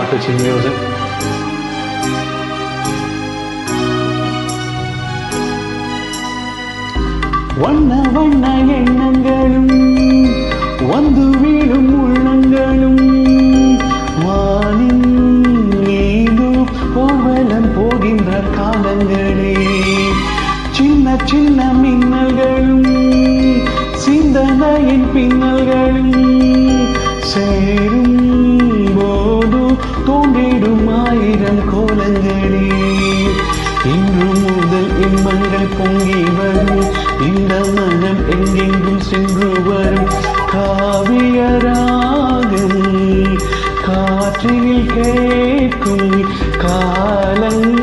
touching music. வண்ண வண்ண எண்ணங்களும் வந்து வீழும் உள்ளங்களும் வானின் மீது போர்வலம் போகின்ற காலங்களே சின்ன சின்ன மின்னல்களும் சிந்தனையின் பின்னல்களும் சேரும் போது தோன்றிடும் ஆயிரம் கோலங்களே இன்று முதல் இன்பங்கள் பொங்கி வரும் இந்த மனம் எங்கெங்கும் சென்று வரும் காவியராகம் காற்றில் கேட்கும் காலங்களாரம்